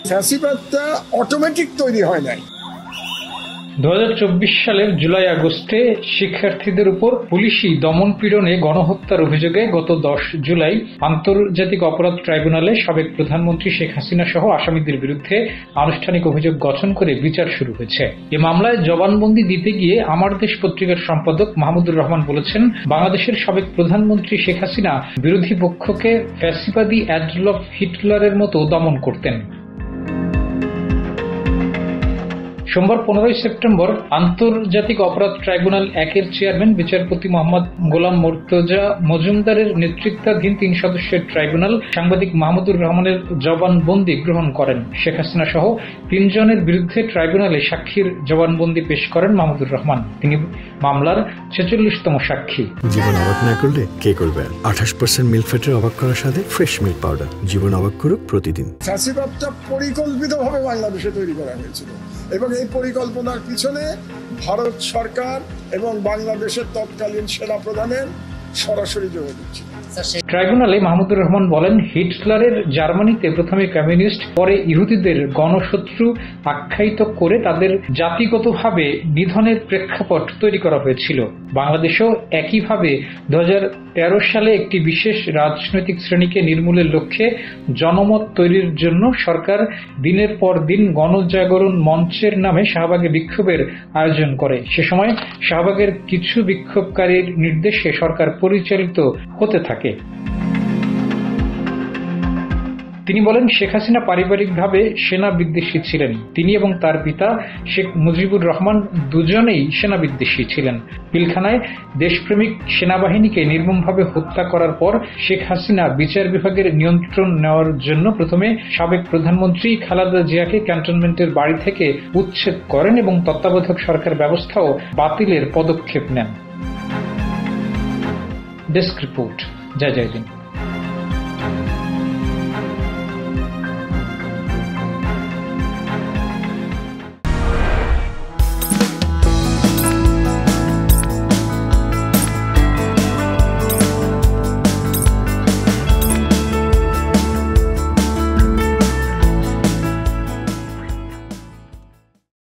ফ্যাসিবাদটা automatic তৈরি হয় নাই। 2024 সালের জুলাই আগস্টে শিক্ষার্থীদের উপর পুলিশি দমন পীড়নে গণহত্যার অভিযোগে গত 10 জুলাই আন্তর্জাতিক অপরাধ ট্রাইব্যুনালে সাবেক প্রধানমন্ত্রী শেখ হাসিনা সহ আসামিদের বিরুদ্ধে আনুষ্ঠানিক অভিযোগ গঠন করে বিচার শুরু হয়েছে। এ মামলায় জবানবন্দি দিতে গিয়ে আমার দেশ পত্রিকার সম্পাদক মাহমুদুর রহমান বলেছেন, বাংলাদেশের সাবেক প্রধানমন্ত্রী শেখ হাসিনা বিরোধী পক্ষকে ফ্যাসিবাদী অ্যাডলফ হিটলারের মতো দমন করতেন। সোমবার 15 সেপ্টেম্বর আন্তর্জাতিক অপরাধ ট্রাইব্যুনাল 1-এর চেয়ারম্যান বিচারপতি মোহাম্মদ গোলাম মোর্তজা মজুমদারের নেতৃত্বাধীন 3 সদস্যের ট্রাইব্যুনাল সাংবাদিক মাহমুদুর রহমানের জবানবন্দি গ্রহণ করেন। শেখ হাসিনা সহ 3 জনের বিরুদ্ধে ট্রাইব্যুনালে সাক্ষীর জবানবন্দি পেশ করেন মাহমুদুর রহমান। তিনি মামলার 46তম সাক্ষী। জীবন অবাক না করলে কে করবে? 28% মিল্ক ফ্যাটের অবাক করার সাথে ফ্রেশ মিল্ক পাউডার। জীবন অবাক করুক প্রতিদিন। ফ্যাসিবাদটা পরিকল্পিতভাবে বাংলাদেশে তৈরি করা হয়েছিল এবং এই পরিকল্পনার পিছনে ভারত সরকার এবং বাংলাদেশের তৎকালীন সেনাপ্রধানের সরাসরি যোগাযোগ ছিল। ট্রাইব্যুনালে মাহমুদুর রহমান বলেন, হিটলারের জার্মানিতে প্রথমে কমিউনিস্ট, পরে ইহুদিদের গণশত্রু আখ্যায়িত করে তাদের জাতিগতভাবে নিধনের প্রেক্ষাপট তৈরি করা হয়েছিল। বাংলাদেশেও একইভাবে 2013 সালে একটি বিশেষ রাজনৈতিক শ্রেণীকে নির্মূলের লক্ষ্যে জনমত তৈরির জন্য সরকার দিনের পর দিন গণজাগরণ মঞ্চের নামে শাহবাগে বিক্ষোভের আয়োজন করে। সে সময় শাহবাগের কিছু বিক্ষোভকারীর নির্দেশে সরকার পরিচালিত হতে থাকে। তিনি বলেন, শেখ হাসিনা পারিবারিকভাবে সেনা বিদ্বেষী ছিলেন। তিনি এবং তার পিতা শেখ মুজিবুর রহমান দুজনেই সেনা বিদ্বেষী ছিলেন। পিলখানায় দেশপ্রেমিক সেনাবাহিনীকে নির্মমভাবে হত্যা করার পর শেখ হাসিনা বিচার বিভাগের নিয়ন্ত্রণ নেওয়ার জন্য প্রথমে সাবেক প্রধানমন্ত্রী খালেদা জিয়াকে ক্যান্টনমেন্টের বাড়ি থেকে উচ্ছেদ করেন এবং তত্ত্বাবধায়ক সরকার ব্যবস্থাও বাতিলের পদক্ষেপ নেন। ডেস্ক রিপোর্ট, জয় জয় দিন।